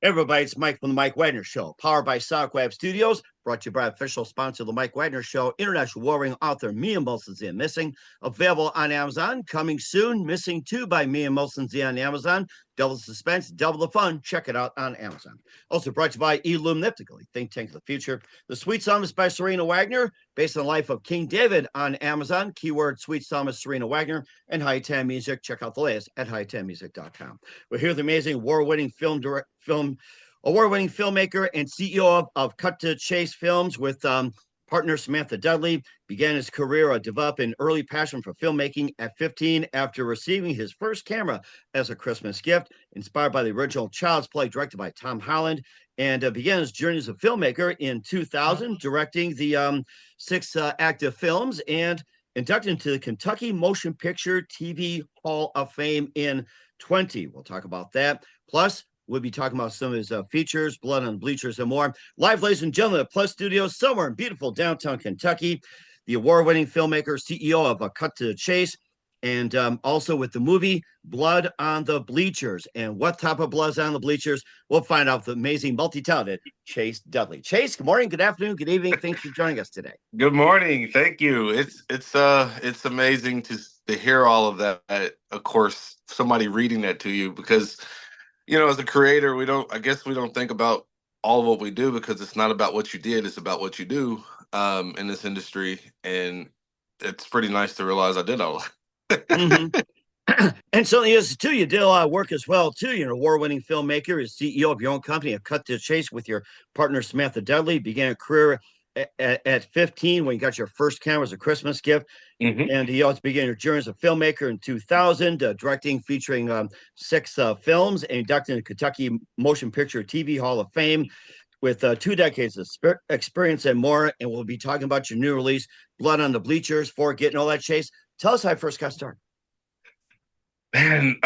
Everybody, it's Mike from the Mike Wagner Show, powered by SockWeb Studios, brought to you by official sponsor of the Mike Wagner Show, international warring author Mia Molson Missing, available on Amazon, coming soon, Missing 2 by Mia Molson on Amazon. Double the suspense, double the fun. Check it out on Amazon. Also brought to you by Illumniptical, think tank of the future. The Sweet Psalmist by Serena Wagner, based on the life of King David on Amazon. Keyword Sweet Psalmist Serena Wagner and High 10 Music. Check out the latest at high10music.com. We're here with the amazing award-winning award-winning filmmaker and CEO of Cut to Chase Films with partner Samantha Dudley. Began his career developing an early passion for filmmaking at 15 after receiving his first camera as a Christmas gift, inspired by the original Child's Play directed by Tom Holland, and began his journey as a filmmaker in 2000, directing the six active films and inducted into the Kentucky Motion Picture TV Hall of Fame in 20. We'll talk about that. Plus, we'll be talking about some of his features, Blood on Bleachers, and more. Live, ladies and gentlemen, at Plus Studios, somewhere in beautiful downtown Kentucky, the award-winning filmmaker, CEO of Cut to the Chase, and also with the movie Blood on the Bleachers. And what type of blood's on the bleachers? We'll find out with the amazing, multi-talented Chase Dudley. Chase, good morning, good afternoon, good evening. Thanks for joining us today. Good morning. Thank you. It's amazing to hear all of that. Of course, somebody reading that to you, because as a creator, we don't think about all of what we do, because it's not about what you did, it's about what you do in this industry. And it's pretty nice to realize I did all that. Mm-hmm. And certainly is too. You did a lot of work as well too. You're an award-winning filmmaker, you're CEO of your own company, Cut to Chase, with your partner Samantha Dudley. Began a career at 15 when you got your first camera as a Christmas gift. Mm-hmm. And you also began your journey as a filmmaker in 2000, directing, featuring six films, and inducted into Kentucky Motion Picture TV Hall of Fame with 2 decades of experience and more. And we'll be talking about your new release, Blood on the Bleachers. For getting all that, Chase, tell us how I first got started. Man,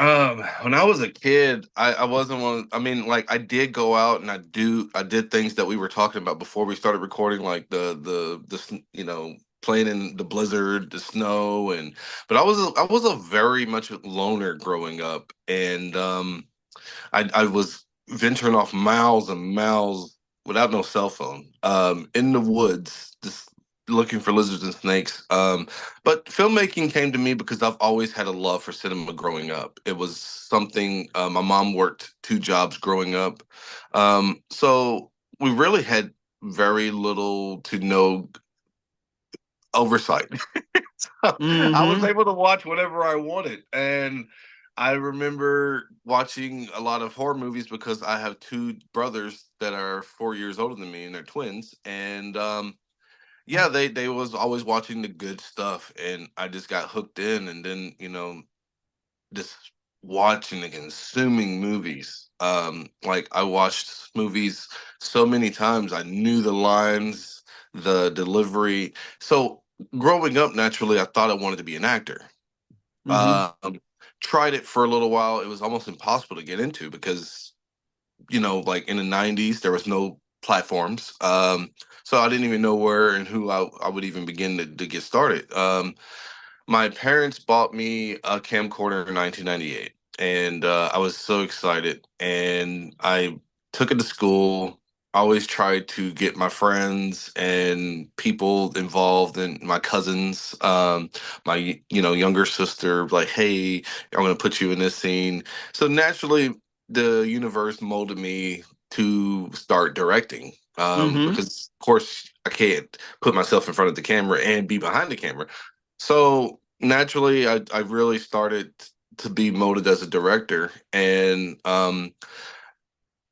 when I was a kid, I wasn't one. I mean, like, I did go out and I did things that we were talking about before we started recording, like the playing in the blizzard, the snow, but I was a very much loner growing up, and I was venturing off miles and miles without no cell phone, in the woods, just looking for lizards and snakes. But filmmaking came to me because I've always had a love for cinema growing up. It was something, my mom worked 2 jobs growing up. So we really had very little to no oversight. So I was able to watch whatever I wanted. And I remember watching a lot of horror movies because I have 2 brothers that are 4 years older than me, and they're twins. And yeah, they was always watching the good stuff, and I just got hooked in, and then just watching and consuming movies. Like, I watched movies so many times, I knew the lines, the delivery. So growing up, naturally, I thought I wanted to be an actor. Tried it for a little while. It was almost impossible to get into because, like, in the 90s, there was no platforms. So I didn't even know where and who I would even begin to get started. My parents bought me a camcorder in 1998, and I was so excited. And I took it to school. I always tried to get my friends and people involved, and my cousins, my younger sister, like, hey, I'm going to put you in this scene. So naturally, the universe molded me to start directing, because of course I can't put myself in front of the camera and be behind the camera. So naturally, I really started to be molded as a director. And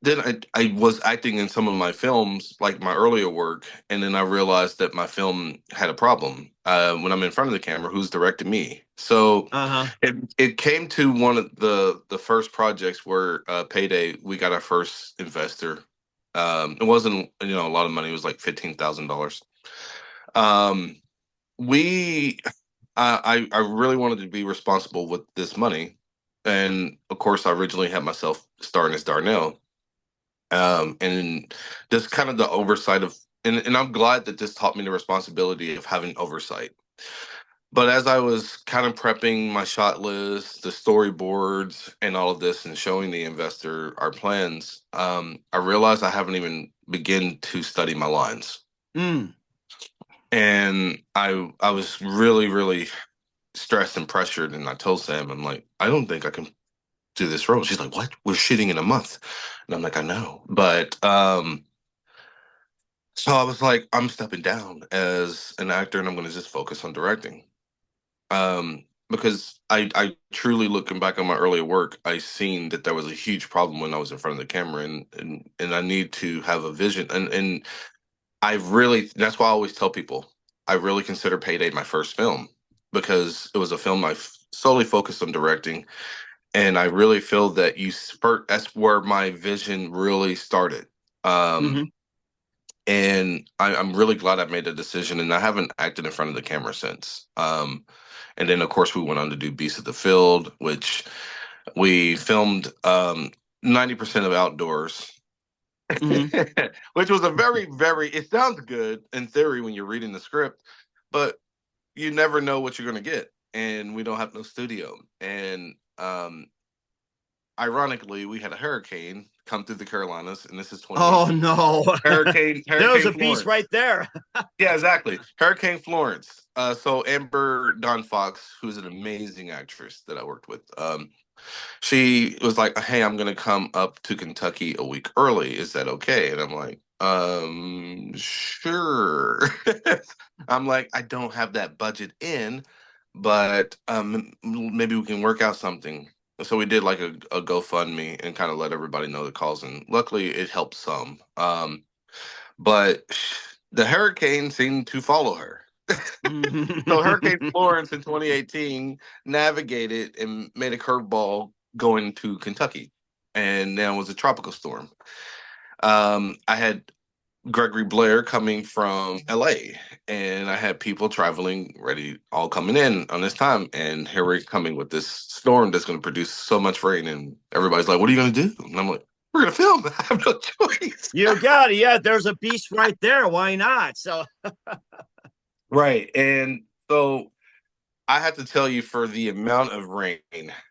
then I was acting in some of my films, like my earlier work, and then I realized that my film had a problem. When I'm in front of the camera, who's directing me? So it came to one of the first projects where Payday, we got our first investor. It wasn't a lot of money. It was like $15,000. I really wanted to be responsible with this money, and of course I originally had myself starring as Darnell. And just kind of the oversight of, and I'm glad that this taught me the responsibility of having oversight. But as I was kind of prepping my shot list, the storyboards, and all of this, and showing the investor our plans, I realized I haven't even begun to study my lines. Mm. And I was really, really stressed and pressured. And I told Sam, I'm like, I don't think I can do this role. She's like, what? We're shooting in a month. And I'm like, I know. But so I was like, I'm stepping down as an actor and I'm going to just focus on directing. Because I truly, looking back on my earlier work, I seen that there was a huge problem when I was in front of the camera, and I need to have a vision. And I really, that's why I always tell people, I really consider Payday my first film because it was a film solely focused on directing. And I really feel that that's where my vision really started. Um, Hmm. and I'm really glad I made the decision, and I haven't acted in front of the camera since. And then, of course, we went on to do Beast of the Field, which we filmed 90% of outdoors, Hmm. which was a very, very, it sounds good in theory when you're reading the script, but you never know what you're going to get. And we don't have no studio. And ironically, we had a hurricane come through the Carolinas, and this is Oh 2018. no. There was Hurricane a beast Florence. right there. Yeah, exactly. Hurricane Florence. So Amber Dawn Fox, who's an amazing actress that I worked with, she was like, "Hey, I'm gonna come up to Kentucky a week early. Is that okay?" And I'm like, sure. I'm like, I don't have that budget in, but maybe we can work out something. So we did like a GoFundMe and kind of let everybody know the cause, and luckily it helped some. But the hurricane seemed to follow her. So Hurricane Florence in 2018 navigated and made a curveball going to Kentucky, and then it was a tropical storm. I had Gregory Blair coming from LA, and I had people traveling ready, all coming in on this time, and here we're coming with this storm that's going to produce so much rain, and everybody's like, "What are you going to do?" And I'm like, "We're going to film. I have no choice." You got it. Yeah, there's a beast right there. Why not? So, Right. And so I have to tell you, for the amount of rain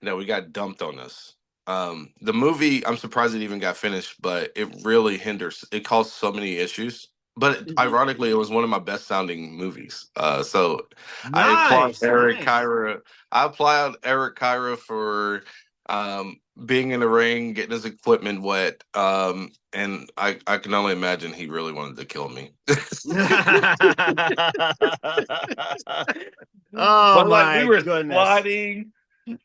that we got dumped on us, the movie, I'm surprised it even got finished, but it really hinders. It caused so many issues. But mhm. ironically, it was one of my best sounding movies. So I applaud Nice, Eric nice. Kyra. I applaud Eric Kyra for being in the ring, getting his equipment wet. And I can only imagine he really wanted to kill me. Oh But like we my were goodness. sliding,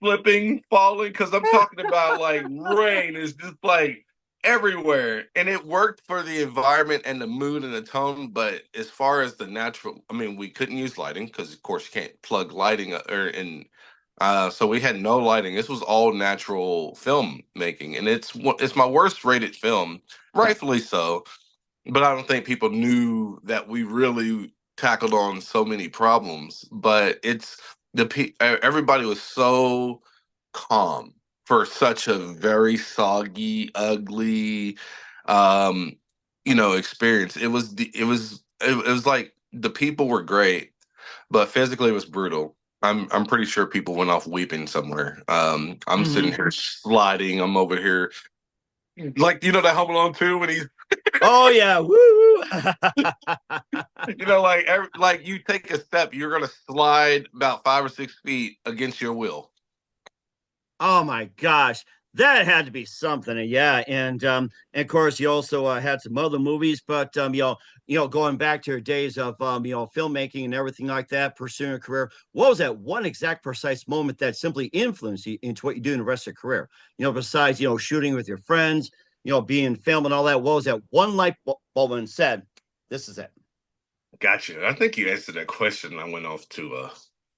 flipping, falling, because I'm talking about like rain is just like everywhere. And it worked for the environment and the mood and the tone. But as far as the natural, I mean, we couldn't use lighting because, of course, you can't plug lighting or in. So we had no lighting. This was all natural film making, and it's my worst rated film, rightfully so. But I don't think people knew that we really tackled on so many problems. But everybody was so calm for such a very soggy, ugly, um, experience. It was like the people were great, but physically it was brutal. I'm pretty sure people went off weeping somewhere. I'm sitting Mhm. here sliding. I'm over here like that Home Alone 2 when he's Oh yeah, woo! like you take a step, you're gonna slide about 5 or 6 feet against your will. Oh my gosh, that had to be something. Yeah, and of course you also had some other movies, but going back to your days of filmmaking and everything like that, pursuing a career. What was that one exact precise moment that simply influenced you into what you do in the rest of your career? Besides shooting with your friends, being film and all that. What was that one light bulb and said, "This is it." Gotcha. I think you answered that question. I went off to a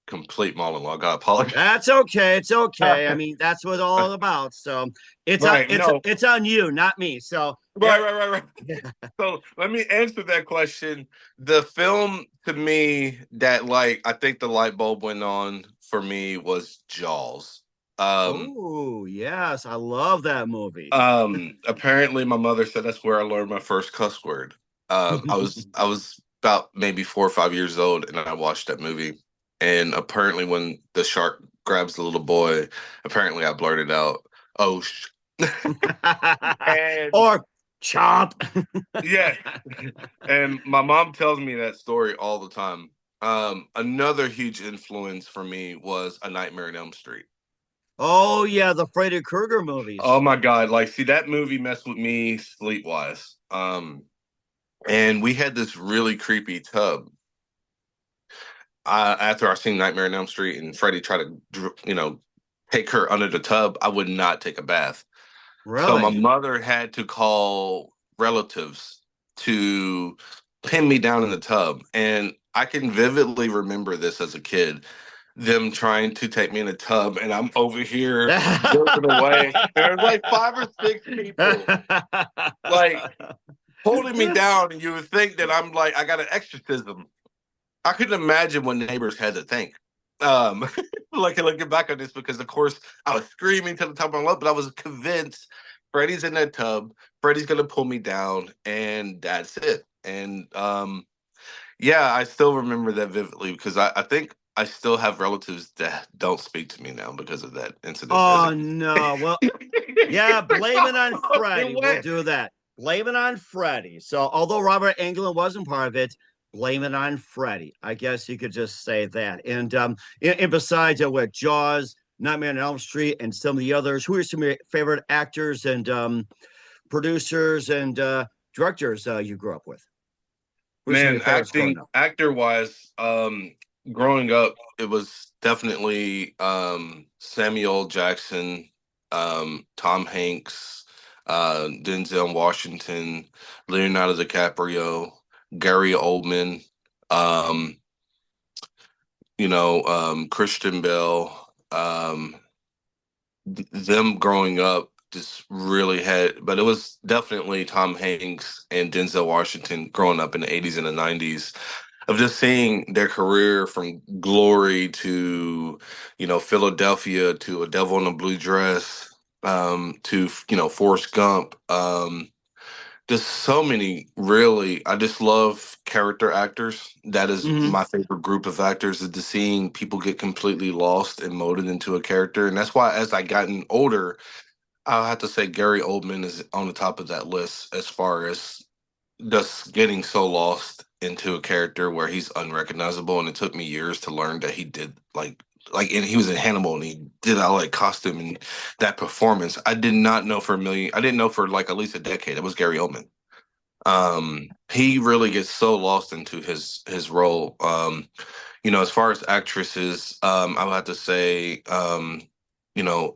complete monologue. I apologize. That's okay. It's okay. I mean, that's what it's all about. So it's Right. No. it's on you, not me. So Right. Right. Right. Right. So let me answer that question. The film to me that I think the light bulb went on for me was Jaws. Um, oh yes, I love that movie. Apparently my mother said that's where I learned my first cuss word. I was about maybe 4 or 5 years old and I watched that movie. And apparently, when the shark grabs the little boy, apparently I blurted out, "Oh, and Or chomp. yeah." And my mom tells me that story all the time. Another huge influence for me was A Nightmare on Elm Street. Oh yeah, the Freddy Krueger Oh movies. my God. Like, see, that movie messed with me sleep wise. And we had this really creepy tub. After I seen Nightmare on Elm Street and Freddy tried to, take her under the tub, I would not take a bath. So my Really? mother had to call relatives to pin me down in the tub. And I can vividly remember this as a kid, them trying to take me in a tub, and I'm over here jerking away. There's like five or six people like holding me down, and you would think that I'm like, I got an exorcism. I couldn't imagine what neighbors had to think. Um, like looking back on this, because of course I was screaming to the top of my lungs, but I was convinced Freddy's in that tub. Freddy's gonna pull me down, and that's it. And yeah, I still remember that vividly because I think I still have relatives that don't speak to me now because of that incident as a Oh kid. no. Well, yeah, blame it on It Freddie. We'll went. do that. Blame it on Freddie. So, although Robert Englund wasn't part of it, blame it on Freddie. I guess you could just say that. And besides, with Jaws, Nightmare on Elm Street, and some of the others, who are some of your favorite actors and producers and directors you grew up with? Who are some of your Man, favorites growing up? actor wise, growing up, it was definitely Samuel Jackson, Tom Hanks, Denzel Washington, Leonardo DiCaprio, Gary Oldman, um, Christian Bale. Them growing up just really had, but it was definitely Tom Hanks and Denzel Washington growing up in the 80s and the 90s, of just seeing their career from Glory to, Philadelphia, to A Devil in a Blue Dress, to, Forrest Gump. Just so many, really. I just love character actors. That is Mm-hmm. my favorite group of actors, is to seeing people get completely lost and molded into a character. And that's why, as I gotten older, I'll have to say Gary Oldman is on the top of that list as far as just getting so lost into a character where he's unrecognizable. And it took me years to learn that he did and he was in Hannibal, and he did all like costume and that performance. I did not know for a million. I didn't know for like at least a decade it was Gary Oldman. He really gets so lost into his role. As far as actresses, I would have to say,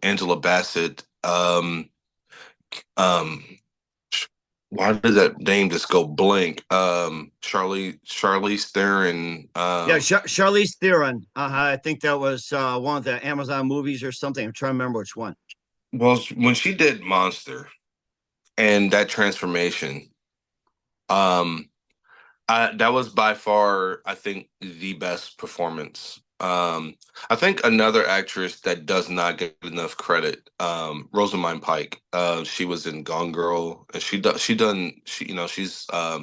Angela Bassett. Um, why did that name just go blank? Charlize Theron. Yeah, Charlize Theron. I think that was one of the Amazon movies or something. I'm trying to remember which one. Well, when she did Monster and that transformation, um, that was by far, I think, the best performance. I think another actress that does not get enough credit, Rosamund Pike. She was in Gone Girl, and she's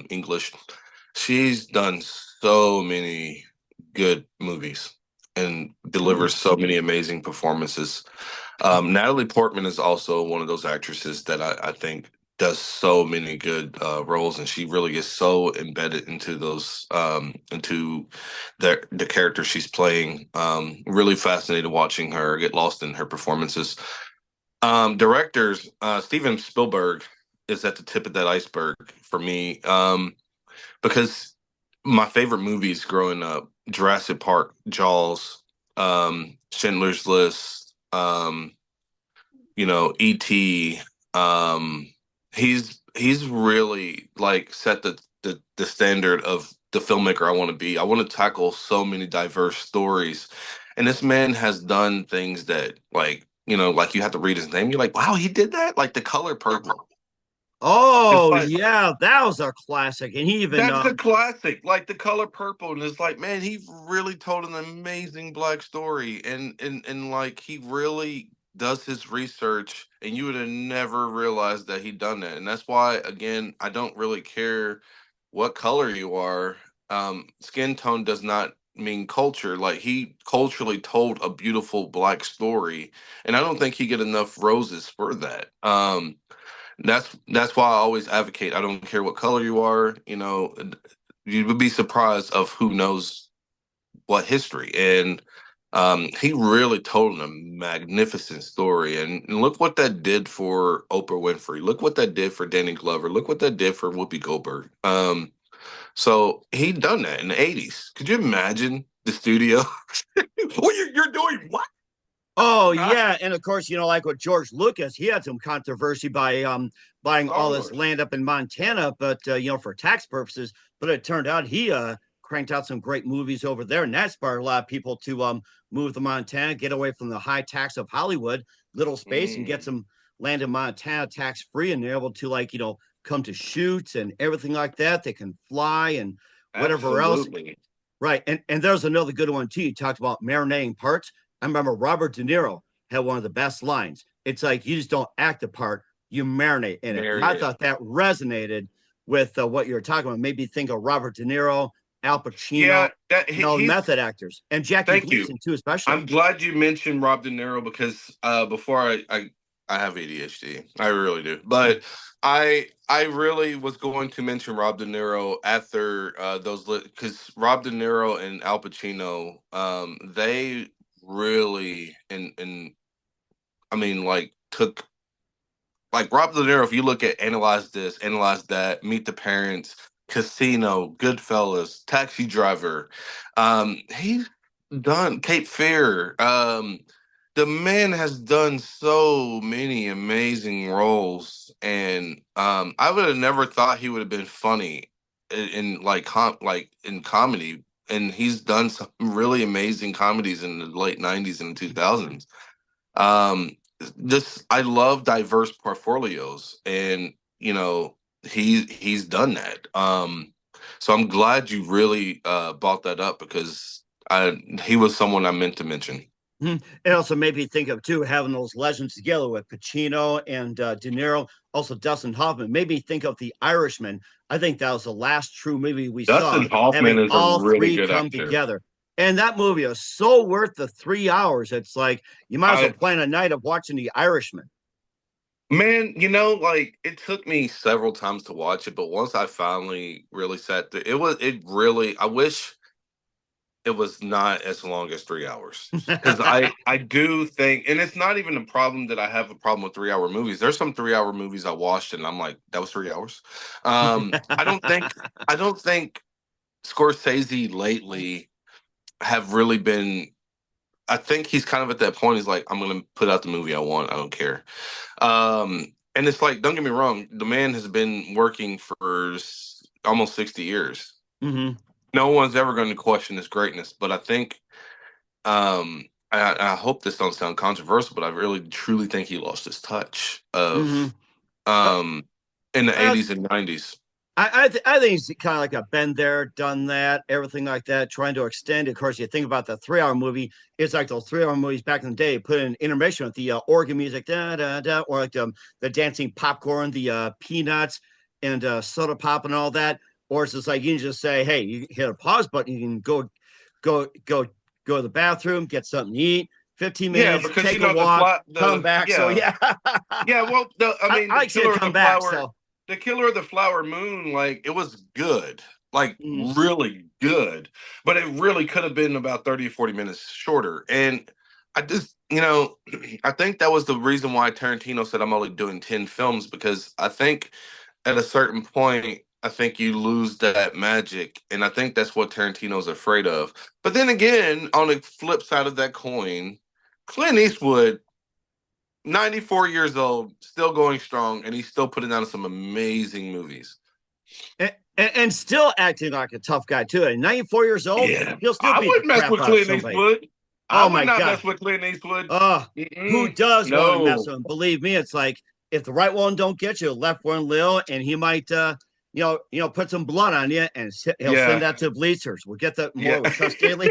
English. She's done so many good movies and delivers so many amazing performances. Natalie Portman is also one of those actresses that I think does so many good roles, and she really gets so embedded into those into the character she's playing. Really fascinated watching her get lost in her performances. Directors, Steven Spielberg is at the tip of that iceberg for me, because my favorite movies growing up: Jurassic Park, Jaws, Schindler's List. E.T. He's really like set the standard of the filmmaker I want to be. I want to tackle so many diverse stories, and this man has done things that, like you have to read his name. You're like, wow, he did that. Like The Color Purple. It's Oh like, yeah, that was a classic. And he even that's a classic, like The Color Purple, and it's like, man, he really told an amazing black story, and like he really does his research, and you would have never realized that he'd done that. And that's why, again, I don't really care what color you are. Skin tone does not culture. Like he culturally told a beautiful black story, and I don't think he get enough roses for that. That's why I always advocate. I don't care what color you are. You would be surprised of who knows what history. And he really told a magnificent story. And look what that did for Oprah Winfrey. Look what that did for Danny Glover. Look what that did for Whoopi Goldberg. So he done that in the 80s. Could you imagine the studio? Well, you're doing what? Oh yeah, and of course, like with George Lucas, he had some controversy by buying Star all this Wars. land up in Montana, but for tax purposes. But it turned out he cranked out some great movies over there, and that sparked a lot of people to move to Montana, get away from the high tax of Hollywood, little space, and get Mm, some land in Montana tax free, and they're able to come to shoots and everything like that. They can fly and whatever else. absolutely. Right. And there's another good one too. You talked about marinating parts. I remember Robert De Niro had one of the best lines. It's like you just don't act the part, you marinate in it. And Married I it. thought that resonated with what you were talking about. Maybe think of Robert De Niro, Al Yeah, Pacino, that method actors, and Jackie thank you. Gleason too, especially. I'm glad you mentioned Rob De Niro because before I have ADHD. I really do. But I really was going to mention Rob De Niro after those because Rob De Niro and Al Pacino they really and I mean like took like Rob De Niro, if you look at Analyze This, Analyze That, Meet the Parents, Casino, Goodfellas, Taxi Driver, he's done Cape Fear. The man has done so many amazing roles, and I would have never thought he would have been funny in like in comedy. And he's done some really amazing comedies in the late '90s and 2000s. um just I love diverse portfolios, and he's done that. So I'm glad you really brought that up because I he was someone I meant to mention. Mhm. It also made me think of too having those legends together with Pacino and De Niro, also Dustin Hoffman. Made me think of The Irishman. I think that was the last true movie we saw Dustin Hoffman having is a all really three good come actor. together. And that movie is so worth the 3 hours. It's like you might as well I plan a night of watching The Irishman. Man, like it took me several times to watch it, but once I finally really sat there, it really I wish it was not as long as 3 hours because I do think, and it's not even a problem that I have a problem with 3 hour movies. There's some 3 hour movies I watched and I'm like, that was 3 hours. I don't think Scorsese lately have really been. I think he's kind of at that point. He's like, I'm gonna put out the movie I want. I don't care. And it's like, don't get me wrong, the man has been working for almost 60 years. Hmm. No one's ever going to question his greatness, but I think I hope this don't sound controversial, but I really truly think he lost his touch Hmm. of Uh, um in the uh, 80s and 90s. I think it's kind of like a been there, done that, everything like that, trying to extend. Of course, you think about the 3 hour movie, it's like those 3 hour movies back in the day, put in intermission with the organ music, da da da, or like the dancing popcorn, the peanuts and soda pop and all that. Or it's just like you can just say, hey, you hit a pause button, you can go, go, go to the bathroom, get something to eat, 15 Yeah, minutes, because take a walk, come the back. So yeah. yeah, Yeah, well, I mean, I like to see it come back. So The Killer of the Flower Moon, like it was good, like mm, really good, but it really could have been about 30 or 40 minutes shorter. And I just, I think that was the reason why Tarantino said I'm only doing 10 films because I think at a certain point, I think you lose that magic, and I think that's what Tarantino's afraid of. But then again, on the flip side of that coin, Clint Eastwood 94 years old, still going strong, and he's still putting out some amazing movies. and still acting like a tough guy too. At 94 years old, Yeah. he'll still I beat the wouldn't mess crap with out of Clint somebody. Eastwood. I Oh would my not god. mess with Clint Eastwood. Who does want to mess No. with him? Believe me, it's like if the right one don't get you, the left one will, and he might put some blood on you, and he'll send Yeah. that to Bleachers. We'll get that more Yeah. with Trust Daily.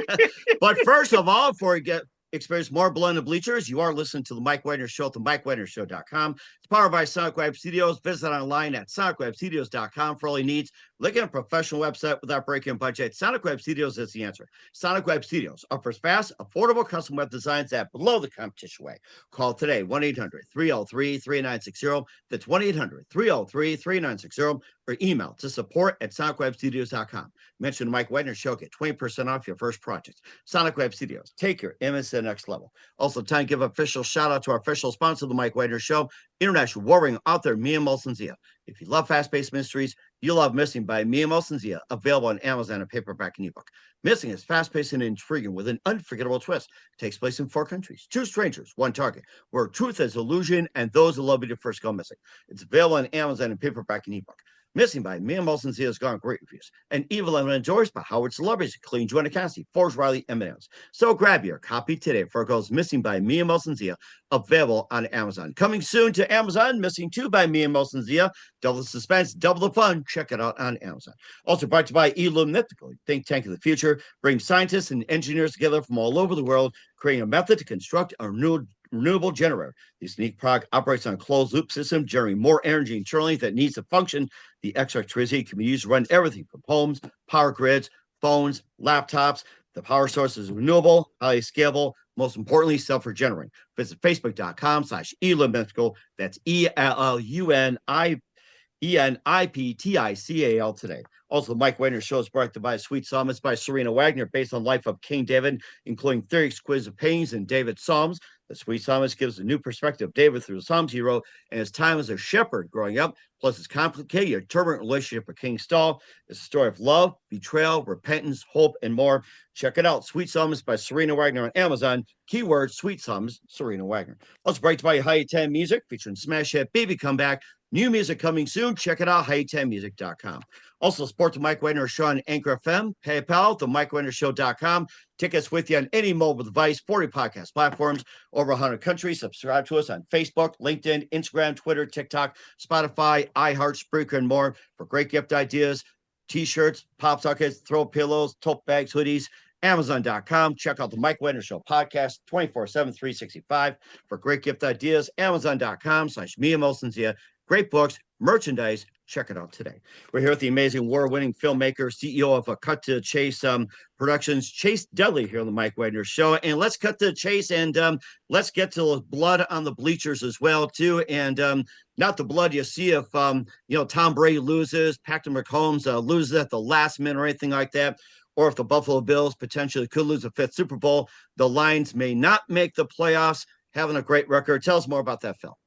But first of all, before we get experience more blood in Bleachers. You are listening to the Mike Wagner Show at the MikeWagnerShow.com. It's powered by Sonic Web Studios. Visit online at SonicWebStudios.com for all your needs. Look at a professional website without breaking a budget. Sonic Web Studios is the answer. Sonic Web Studios offers fast, affordable custom web designs that blow the competition away. Call today, 1-800-303-3960. That's 1-800-303-3960. Or email to support@SonicWebStudios.com. Mention the Mike Wagner Show. Get 20% off your first project. Sonic Web Studios. Take your image to the next level. Also, time to give official shout out to our official sponsor of the Mike Wagner Show, international warring author Mia Molson-Zia. If you love fast-paced mysteries, you'll love Missing by Mia Molson-Zia, available on Amazon and paperback and ebook. Missing is fast-paced and intriguing with an unforgettable twist. It takes place in 4 countries, 2 strangers, 1 target, where truth is illusion and those who love you to first go missing. It's available on Amazon and paperback and ebook. Missing by Mia Molson-Zia has gotten great reviews. And Evil and endorsed by Howard celebrities, including Joanna Cassidy, Forrest Riley, and Eminem. So grab your copy today for it goes Missing by Mia Molson-Zia, available on Amazon. Coming soon to Amazon, Missing 2 by Mia Molson-Zia. Double the suspense, double the fun. Check it out on Amazon. Also brought to you by Elum Mythical, think tank of the future. Bring scientists and engineers together from all over the world, creating a method to construct a renewable generator. This unique product operates on a closed loop system, generating more energy internally that needs to function. The extra electricity can be used to run everything from homes, power grids, phones, laptops. The power source is renewable, highly scalable, most importantly, self-regenerating. Visit Facebook.com/ELUMMythical. That's ELUNIPTICAL today. Also, the Mike Wagner Show is brought to you by Sweet Psalms by Serena Wagner, based on the life of King David, including 30 exquisite paintings in David's Psalms. The Sweet Psalms gives a new perspective of David through the Psalms he wrote and his time as a shepherd growing up. Plus, it's complicated, turbulent relationship with King Saul. It's a story of love, betrayal, repentance, hope, and more. Check it out. Sweet Psalms by Serena Wagner on Amazon. Keyword Sweet Psalms, Serena Wagner. Also brought to you by High 10 Music, featuring smash hit Baby Comeback. New music coming soon. Check it out, high10music.com. Also, support the Mike Wagner Show on Anchor FM, PayPal, the MikeWagnerShow.com. Tickets with you on any mobile device, 40 podcast platforms, over 100 countries. Subscribe to us on Facebook, LinkedIn, Instagram, Twitter, TikTok, Spotify, iHeart, Spreaker, and more for great gift ideas, T-shirts, pop sockets, throw pillows, tote bags, hoodies. Amazon.com. Check out the Mike Wagner Show podcast 24/7, 365 for great gift ideas. Amazon.com/Mia Molson-Zia. Great books, merchandise. Check it out today. We're here with the amazing award-winning filmmaker, CEO of Cut to Chase Productions, Chase Dudley, here on the Mike Wagner Show. And let's cut to the chase, and let's get to the blood on the bleachers as well, too. And not the blood you see if Tom Brady loses, Patrick Mahomes loses at the last minute or anything like that, or if the Buffalo Bills potentially could lose a 5th Super Bowl. The Lions may not make the playoffs, having a great record. Tell us more about that, Phil.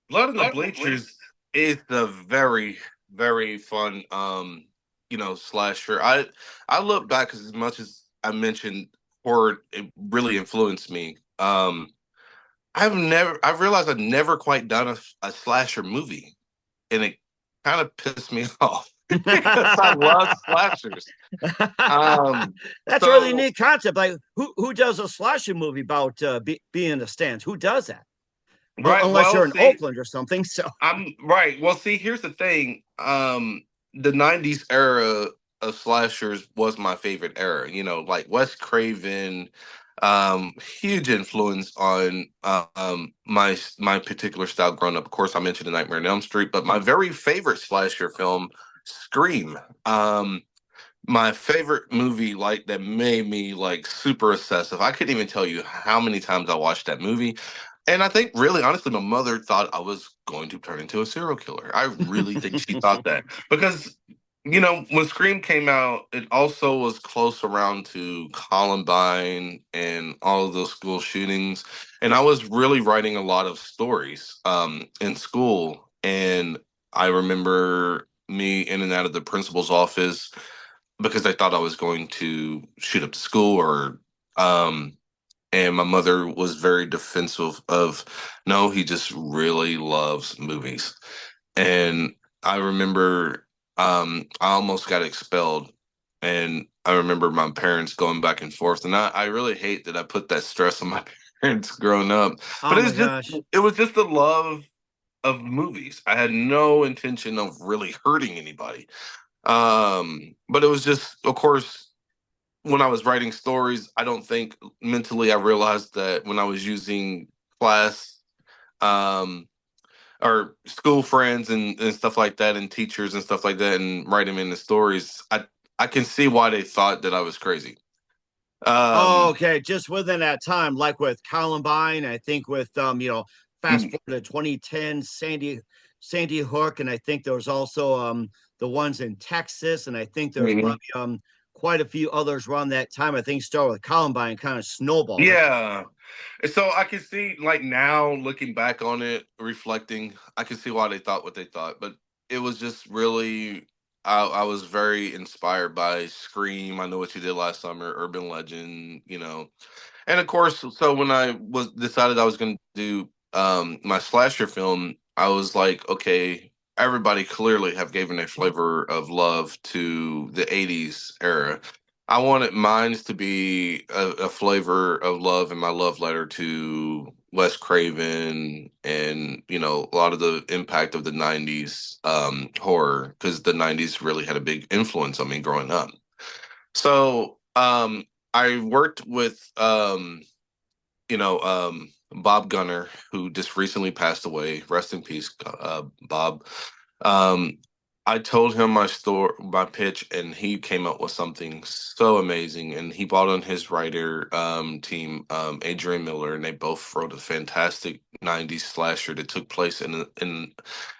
Blood in the Bleachers is the very, very fun, slasher. I look back, as much as I mentioned horror, it really influenced me. I've realized I've never quite done a slasher movie, and it kind of pissed me off because I love slashers. That's a really neat concept. Like, who does a slasher movie about being in the stands? Who does that? Right, unless you're in Oakland or something. So I'm right. Well, see, here's the thing. The 90s era of slashers was my favorite era. Like Wes Craven, huge influence on my particular style growing up. Of course, I mentioned The Nightmare on Elm Street, but my very favorite slasher film, Scream. My favorite movie, like, that made me like super obsessive. I couldn't even tell you how many times I watched that movie. And I think, really, honestly, my mother thought I was going to turn into a serial killer. I really think she thought that. Because, when Scream came out, it also was close around to Columbine and all of those school shootings. And I was really writing a lot of stories in school. And I remember me in and out of the principal's office because I thought I was going to shoot up the school or and my mother was very defensive of, no, he just really loves movies. And I remember I almost got expelled. And I remember my parents going back and forth. And I really hate that I put that stress on my parents growing up. But it was just the love of movies. I had no intention of really hurting anybody. But it was just, of course, when I was writing stories, I don't think mentally I realized that when I was using class, um, or school friends and stuff like that, and teachers and stuff like that, and write them in the stories, I can see why they thought that I was crazy. Oh, Um, okay, just within that time, like with Columbine, I think with fast mm, forward to 2010, Sandy Hook, and I think there was also the ones in Texas, and I think there's probably mhm. quite a few others around that time. I think started with Columbine, kind of snowballed it. Yeah. So I can see, like, now looking back on it, reflecting, I can see why they thought what they thought. But it was just really, I was very inspired by Scream, I Know What You Did Last Summer, Urban Legend, and of course, so when I was decided I was going to do my slasher film, I was like, okay, everybody clearly have given a flavor of love to the '80s era. I wanted mine to be a flavor of love and my love letter to Wes Craven and a lot of the impact of the '90s horror, because the '90s really had a big influence on me growing up. So I worked with Bob Gunner, who just recently passed away. Rest in peace, Bob. Um, I told him my pitch, and he came up with something so amazing. And he brought on his writer team, Adrian Miller, and they both wrote a fantastic '90s slasher that took place in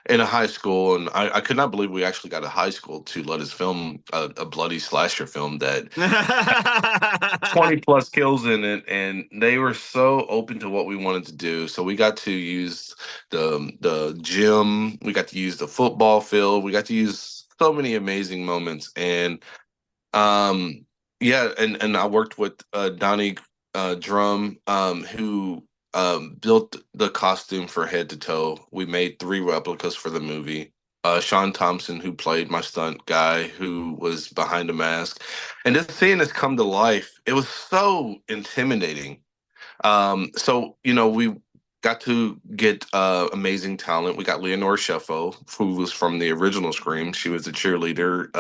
a high school. And I could not believe we actually got a high school to let us film a bloody slasher film that 20 plus kills in it, and they were so open to what we wanted to do. So we got to use the gym, we got to use the football field, we got to use so many amazing moments. And um yeah, and I worked with Donnie Drum, who built the costume for head to toe. We made 3 replicas for the movie. Sean Thompson, who played my stunt guy, who was behind a mask, and just seeing this come to life, it was so intimidating. So we got to get amazing talent. We got Leonore Sheffo, who was from the original Scream. She was a cheerleader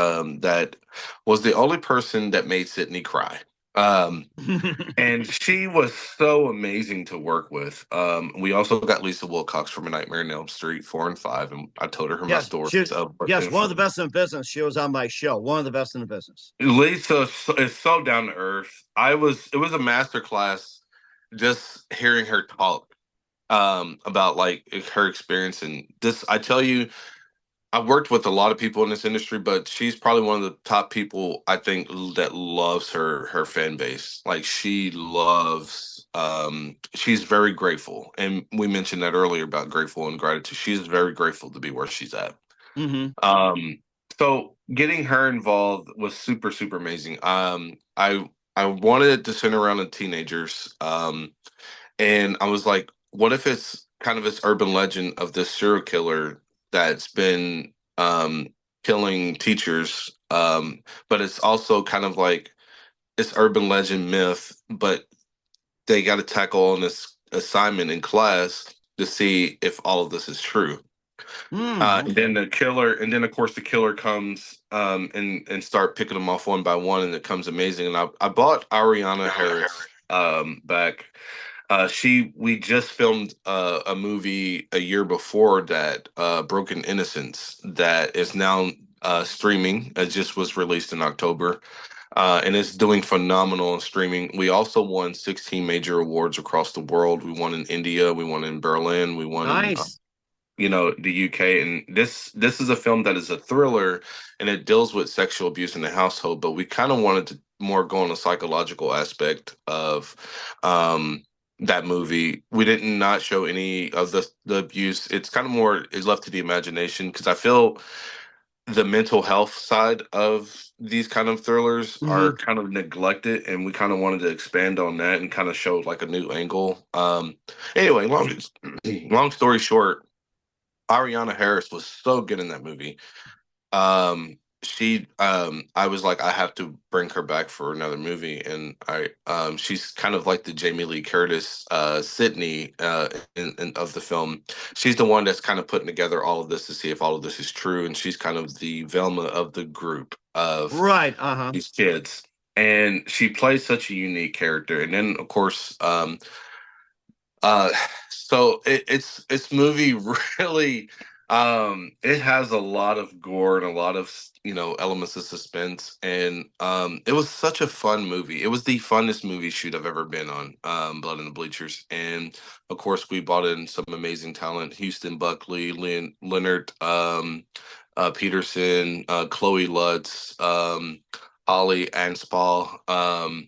that was the only person that made Sydney cry. Um, and she was so amazing to work with. We also got Lisa Wilcox from A Nightmare on Elm Street 4 and 5, and I told her my Yes, stories of yes, working one for of the best in the business. She was on my show. One of the best in the business. Lisa. Is so down to earth. It was a master class just hearing her talk about like her experience. And this, I tell you, I've worked with a lot of people in this industry, but she's probably one of the top people I think that loves her fan base. Like, she loves she's very grateful. And we mentioned that earlier about grateful and gratitude. She's very grateful to be where she's at. Hmm. Um so getting her involved was super, super amazing. I wanted it to center around the teenagers. And I was like, what if it's kind of this urban legend of this serial killer that's been killing teachers, but it's also kind of like this urban legend myth, but they got to tackle on this assignment in class to see if all of this is true. And Okay. then and then of course the killer comes and start picking them off one by one, and it comes amazing. And I bought Ariana Harris back. We just filmed a movie a year before that, Broken Innocence, that is now streaming. It just was released in October, and it's doing phenomenal in streaming. We also won 16 major awards across the world. We won in India, we won in Berlin, we won in Nice. the UK. And this is a film that is a thriller, and it deals with sexual abuse in the household, but we kind of wanted to more go on a psychological aspect of that movie. We did not show any of the abuse. It's kind of more is left to the imagination, because I feel the mental health side of these kind of thrillers are Hmm. kind of neglected, and we kind of wanted to expand on that and kind of show like a new angle. Anyway, long story short, Ariana Harris was so good in that movie. I was like, I have to bring her back for another movie. And she's kind of like the Jamie Lee Curtis, Sydney, of the film. She's the one that's kind of putting together all of this to see if all of this is true. And she's kind of the Velma of the group of Right. Uh-huh. these kids. and she plays such a unique character. And then, of course, uh, so it's movie really it has a lot of gore and a lot of elements of suspense, and it was such a fun movie. It was the funnest movie shoot I've ever been on, Blood in the Bleachers, and of course we brought in some amazing talent: Houston Buckley, Leonard Peterson, Chloe Lutz, Holly Anspall.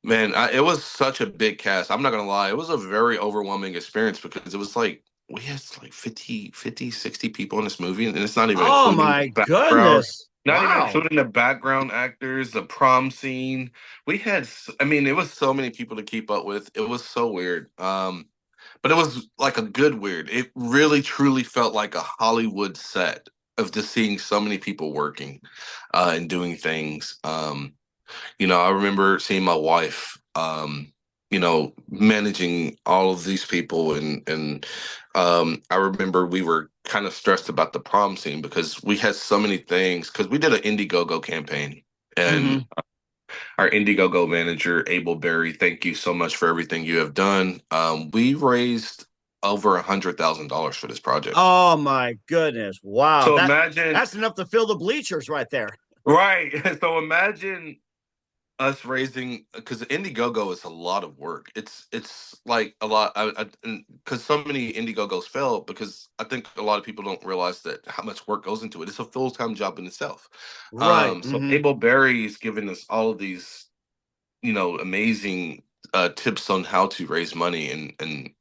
Man, it was such a big cast. I'm not gonna lie. It was a very overwhelming experience because it was like we had like 60 people in this movie, and it's not even Oh including my the background, goodness. not even Wow. including the background actors, the prom scene. We had, I mean, it was so many people to keep up with. It was so weird. But it was like a good weird. It really truly felt like a Hollywood set of just seeing so many people working and doing things. I remember seeing my wife, managing all of these people, and I remember we were kind of stressed about the prom scene because we had so many things because we did an Indiegogo campaign, Hmm. and our Indiegogo manager, Abel Berry, thank you so much for everything you have done. We raised over $100,000 for this project. Oh my goodness. Wow. So imagine, That's enough to fill the bleachers right there. right? So imagine us raising, because Indiegogo is a lot of work. It's like a lot, because so many Indiegogos fail because I think a lot of people don't realize that how much work goes into it. It's a full-time job in itself. Right. So Hmm. Abel Berry is giving us all of these, amazing tips on how to raise money and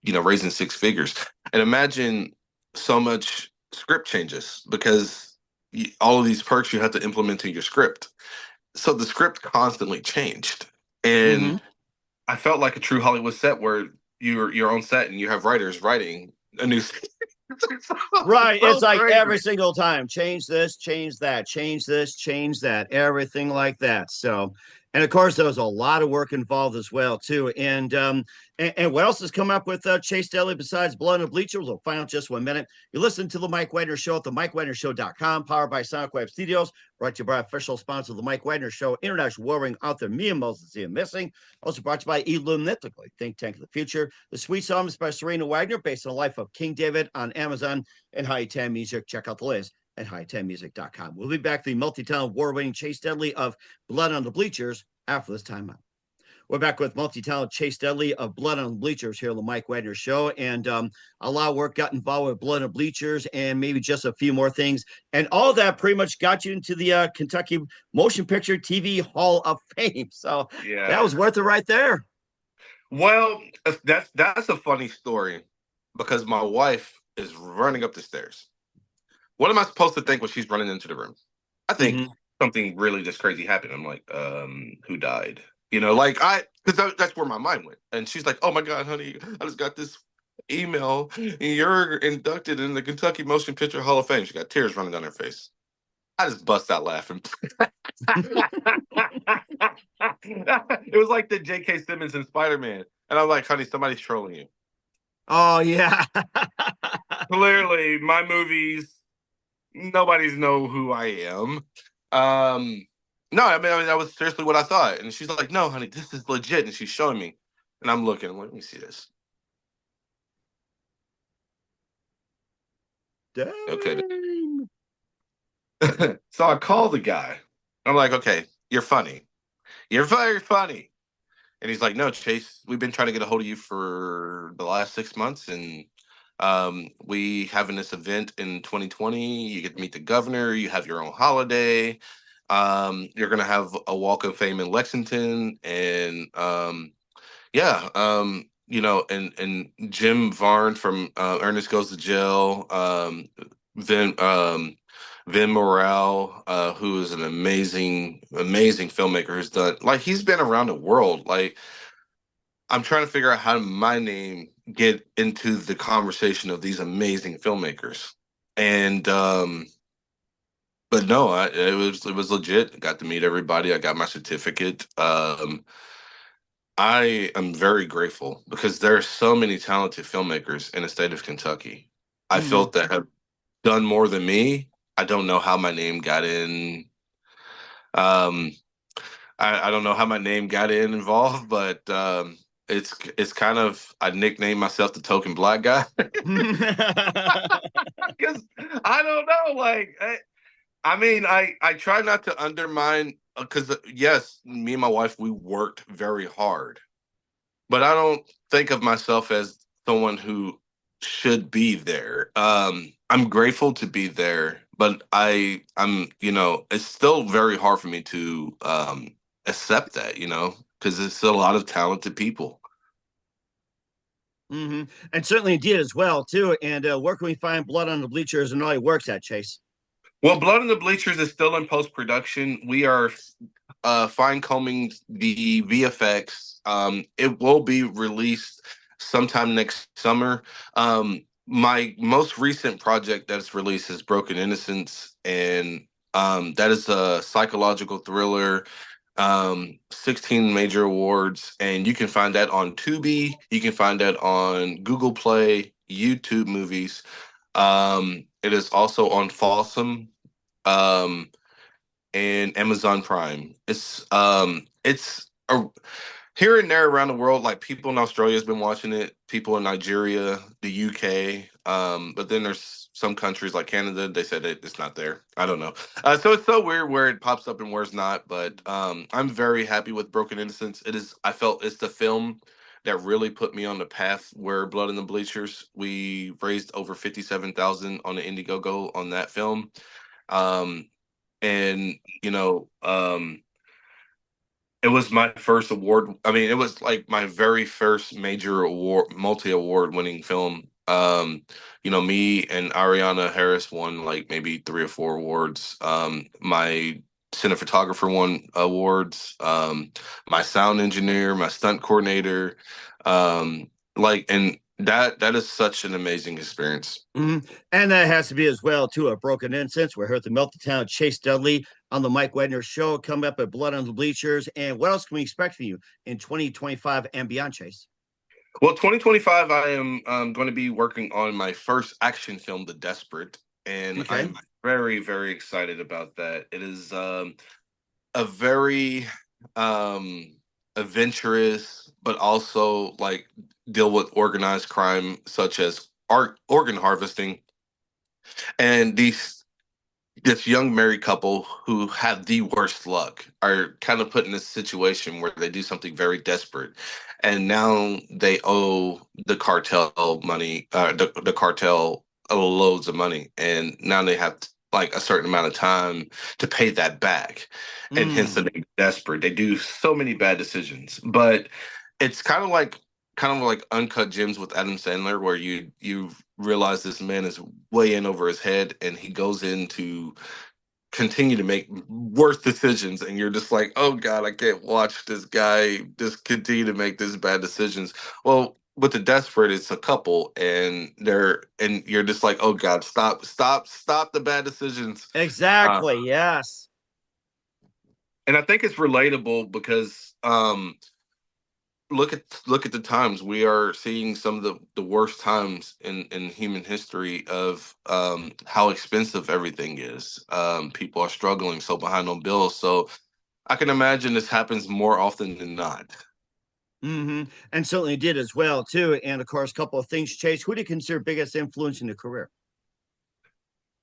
raising six figures. And imagine so much script changes because all of these perks you have to implement in your script, so the script constantly changed, Hmm. and I felt like a true Hollywood set where you're on set and you have writers writing a new scene. Right. It's So like crazy. every single time, change this, change that, change this, change that, everything like that. So, and of course, there was a lot of work involved as well, too. And what else has come up with Chase Dudley besides Blood and Bleachers? We'll find out just 1 minute. You listen to the Mike Wagner Show at the MikeWagnerShow.com, powered by SoundWeb Studios, brought to you by official sponsor of the Mike Wagner Show, international warring author Mia Moses Missing. Also brought to you by Illuminatically, think tank of the future. The Sweet Psalms by Serena Wagner, based on the life of King David on Amazon and High 10 Music. Check out the list at high10music.com. We'll be back to the multi-talented award-winning Chase Dudley of Blood on the Bleachers after this time out. We're back with multi-talented Chase Dudley of Blood on the Bleachers here on the Mike Wagner Show. And a lot of work got involved with Blood on the Bleachers and maybe just a few more things. And all that pretty much got you into the Kentucky Motion Picture TV Hall of Fame. So that Yeah. was worth it right there. Well, that's a funny story because my wife is running up the stairs. What am I supposed to think when she's running into the room? I think Mm-hmm. something really just crazy happened. I'm like, who died? Because that's where my mind went. And she's like, oh my God, honey, I just got this email. You're inducted in the Kentucky Motion Picture Hall of Fame. She got tears running down her face. I just bust out laughing. It was like the J.K. Simmons in Spider-Man. And I'm like, honey, somebody's trolling you. Oh, yeah. Clearly, my movies, nobody's know who I am. Um, no, I mean, that was seriously what I thought. And she's like, no, honey, this is legit. And she's showing me. And I'm looking, I'm like, let me see this. Okay. Dang. So I call the guy. I'm like, okay, you're funny. You're very funny. And he's like, no, Chase, we've been trying to get a hold of you for the last 6 months. And we having this event in 2020. You get to meet the governor. You have your own holiday. You're going to have a walk of fame in Lexington. And yeah, and Jim Varn from Ernest Goes to Jail. Vin, Vin Morale, who is an amazing, amazing filmmaker, who's done, like, he's been around the world. Like, I'm trying to figure out how my name get into the conversation of these amazing filmmakers. And but no, it was legit. I got to meet everybody. I got my certificate. I am very grateful because there are so many talented filmmakers in the state of Kentucky. I Mhm. felt that have done more than me. I don't know how my name got in. Um, I don't know how my name got involved, but it's kind of I nicknamed myself the token black guy because I don't know. Like, I mean, I try not to undermine because yes, me and my wife we worked very hard, but I don't think of myself as someone who should be there. I'm grateful to be there, but I'm it's still very hard for me to accept that, because it's a lot of talented people. Hmm. And certainly indeed as well too. And where can we find Blood on the Bleachers and all he works at, Chase? Well, Blood in the Bleachers is still in post production. We are fine combing the VFX. It will be released sometime next summer. My most recent project that's released is Broken Innocence, and that is a psychological thriller. 16 major awards, and you can find that on Tubi. You can find that on Google Play, YouTube Movies. It is also on Folsom, um, and Amazon Prime. It's here and there around the world. Like people in Australia has been watching it, people in Nigeria, the UK. But then there's some countries like Canada. They said it's not there. I don't know. So it's so weird where it pops up and where it's not. But I'm very happy with Broken Innocence. It is. I felt it's the film that really put me on the path where Blood in the Bleachers. We raised over 57,000 on the Indiegogo on that film. Um, and it was my first award. I mean, it was like my very first major award, multi-award winning film. Me and Ariana Harris won like maybe 3 or 4 awards. My cinematographer won awards. My sound engineer, my stunt coordinator, and that is such an amazing experience. Hmm. And that has to be as well too a Broken Incense. We heard the Melted Town Chase Dudley on the Mike Wagner Show coming up at Blood on the Bleachers. And what else can we expect from you in 2025 and beyond, Chase? Well, 2025, I am going to be working on my first action film, The Desperate, and Okay. I'm very, very excited about that. It is a very um, adventurous, but also like deal with organized crime, such as organ harvesting, and this young married couple who have the worst luck are kind of put in this situation where they do something very desperate, and now they owe the cartel money, the cartel loads of money, and now they have like a certain amount of time to pay that back, and hence Mm. they're desperate. They do so many bad decisions, but it's kind of like Uncut Gems with Adam Sandler, where you realize this man is way in over his head, and he goes in to continue to make worse decisions, and you're just like, oh god, I can't watch this guy just continue to make these bad decisions. Well, with the Desperate, it's a couple, and you're just like, oh god, stop the bad decisions. Uh, Exactly. Yes. and I think it's relatable because look at the times we are seeing some of the worst times in human history of how expensive everything is. People are struggling so behind on bills. So I can imagine this happens more often than not. Hmm. And certainly did as well too. And of course, a couple of things, Chase. Who do you consider biggest influence in your career?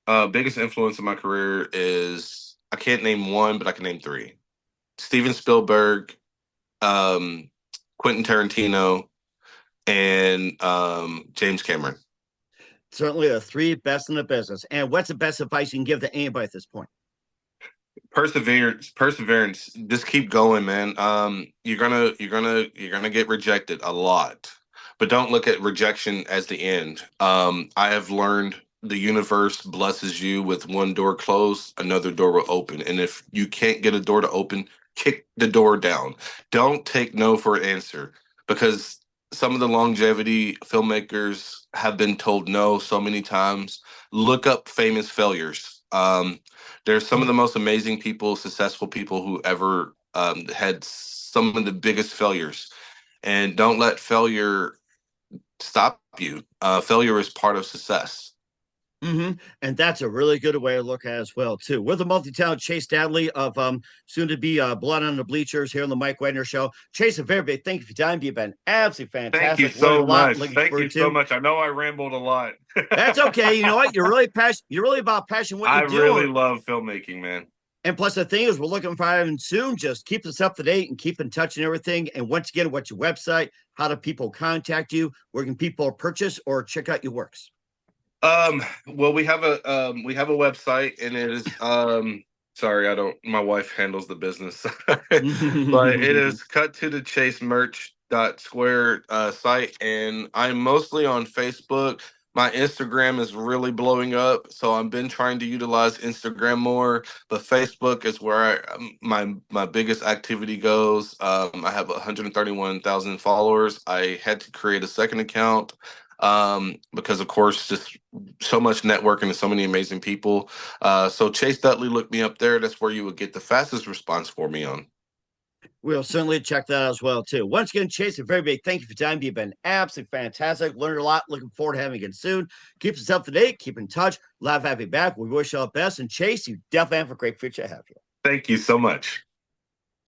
Biggest influence in my career is I can't name one, but I can name three: Steven Spielberg, um, Quentin Tarantino, and James Cameron. Certainly the three best in the business. And what's the best advice you can give to anybody at this point? Perseverance. Just keep going, man. You're gonna get rejected a lot, but don't look at rejection as the end. I have learned the universe blesses you with one door closed, another door will open, and if you can't get a door to open, kick the door down. Don't take no for an answer, because some of the longevity filmmakers have been told no so many times. Look up famous failures. There's some of the most amazing people, successful people who ever had some of the biggest failures. And don't let failure stop you. Failure is part of success. And that's a really good way to look at it as well, too. We're the multi-talented Chase Dudley of soon to be Blood on the Bleachers here on the Mike Wagner Show. Chase, a very big thank you for your time. You've been absolutely Thank you fantastic. Learned a so lot. much. Looking Thank you forward so to. much. I know I rambled a lot. That's okay. You know what? You're really passionate. You're really about passion what I you really do. love filmmaking, man. And plus, the thing is, we're looking for having soon. Just keep us up to date and keep in touch and everything. And once again, what's your website? How do people contact you? Where can people purchase or check out your works? Well, we have a website, and it is sorry, I don't. My wife handles the business, but it is cut to the chase merch dot square site, and I'm mostly on Facebook. My Instagram is really blowing up, so I've been trying to utilize Instagram more, but Facebook is where my biggest activity goes. I have 131,000 followers. I had to create a second account because of course just so much networking and so many amazing people. So Chase Dudley, look me up there. That's where you would get the fastest response for me on. We'll certainly check that out as well, too. Once again, Chase, a very big thank you for your time. You've been absolutely fantastic. Learned a lot. Looking forward to having you again soon. Keep us up to date. Keep in touch. Love having you back. We wish you all the best. And Chase, you definitely have a great future ahead of you. Thank you so much.